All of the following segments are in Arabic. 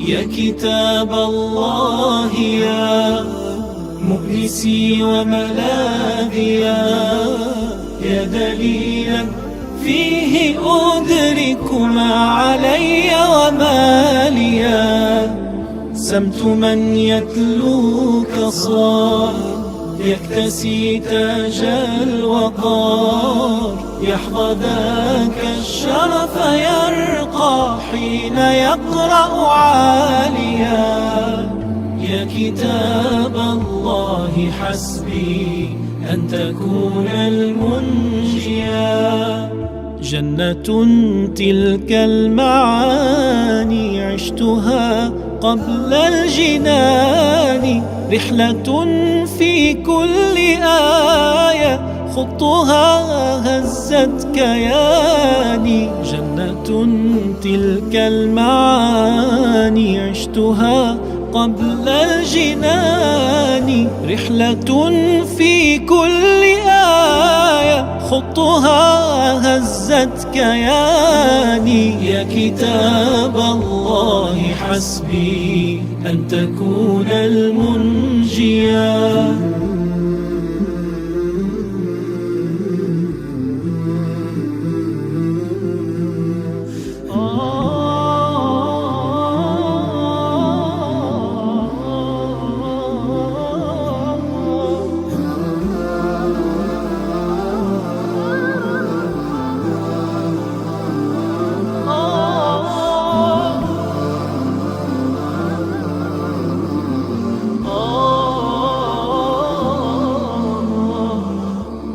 يا كتاب الله يا مؤنسي وملاذي يا دليلا فيه أدرك ما علي وما لي. سمت من يتلوك صار يكتسي تاج الوقار، يحظى ذاك الشرف يرقى حين يقرأ عاليا. يا كتاب الله حسبي أن تكون المنجيا. جنة تلك المعاني عشتها قبل الجنان، رحلة في كل آية خطها هزت كياني. جنة تلك المعاني عشتها قبل الجنان، رحلة في كل آية خطها هزت كياني. يا كتاب الله حسبي أن تكون المنجيا.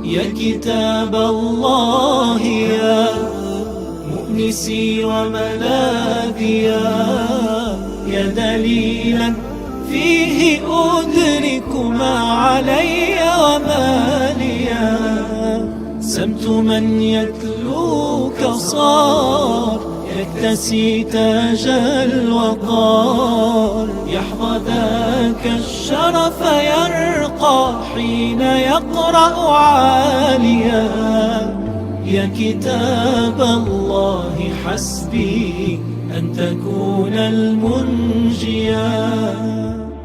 يا كتاب الله يا مؤنسي وملاذي يا دليلا فيه أدرك ما علي وما لي. سمت من يتلوك صار يكتسي تاج الوقار، يحظى ذاك الشرف يرقى حين يقرأ عاليا. يا كتاب الله حسبي أن تكون المنجيا.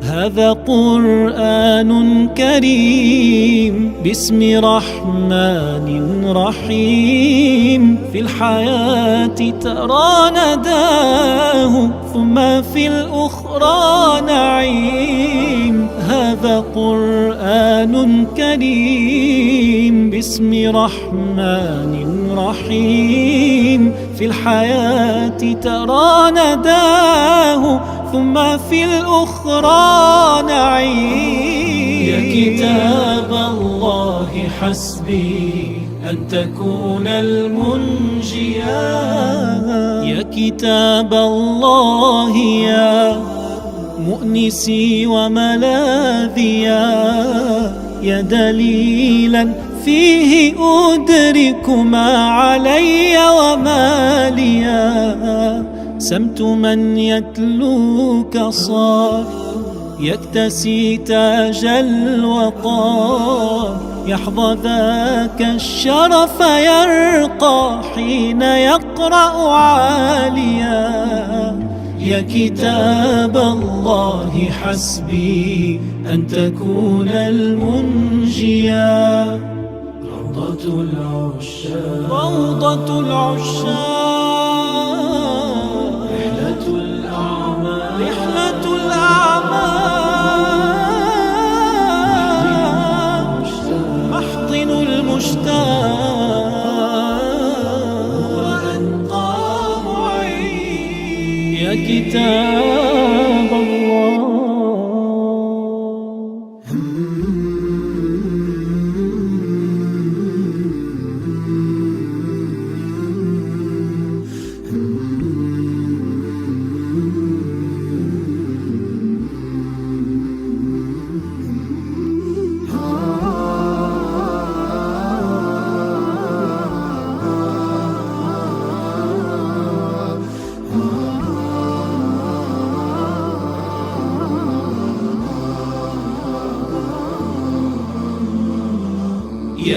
هذا قرآن كريم باسم رحمن رحيم، في الحياة ترى نداه ثم في الأخرى نعيم. هذا قرآن كريم باسم رحمن رحيم، في الحياة ترى نداه ثم في الأخرى نعيم. يا كتاب الله حسبي أن تكون المنجيا. يا كتاب الله يا مؤنسي وملاذي يا دليلا فيه أدرك ما علي وما لي. سمت من يتلوك صار يكتسي تاج الوقار، يحظى ذاك الشرف يرقى حين يقرأ عاليا. يا كتاب الله حسبي أن تكون المنجيا. روضة العشاق روضة العشاق، رحلة الأعمال رحلة الأعمال، محضن المشتاق وأنقى معين. يا كتاب الله Hmm.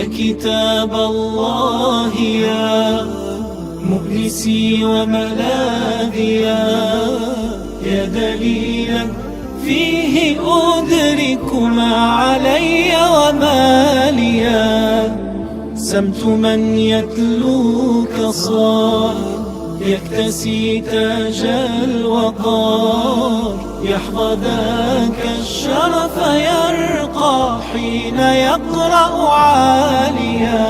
يا كتاب الله يا مؤنسي وملاذي يا دليلا فيه أدرك ما علي وما لي. سمت من يتلوك صار يكتسي تاج الوقار، يحظى ذاك الشرف يرقى حين يقرأ عاليا.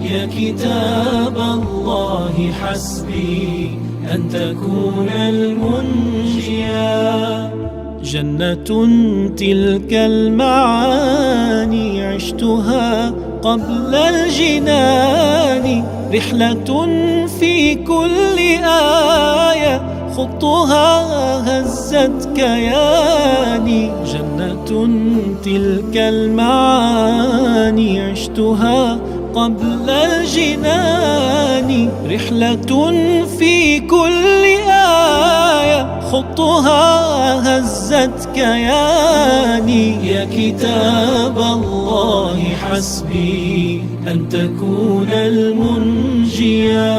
يا كتاب الله حسبي أن تكون المنجيا. جنة تلك المعاني عشتها قبل الجنان، رحلة في كل آية خطها هزت كياني. جنة تلك المعاني عشتها قبل الجنان، رحلة في كل آية خطها هزت كياني. يا كتاب الله حسبي أن تكون المنجيا.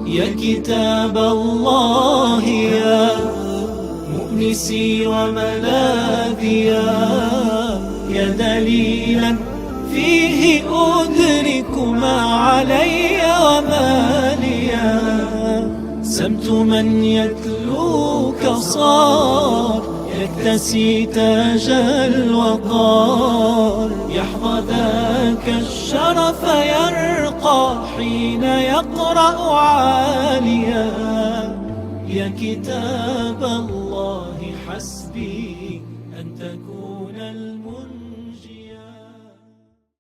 يا كتاب الله يا مؤنسي وملاذي يا دليلا فيه أدرك ما علي وما لي. سمت من يتلوك صار يكتسي تاج الوقار، يحظى ذاك الشرف يرقى حين يقرأ عاليا. يا كتاب الله حسبي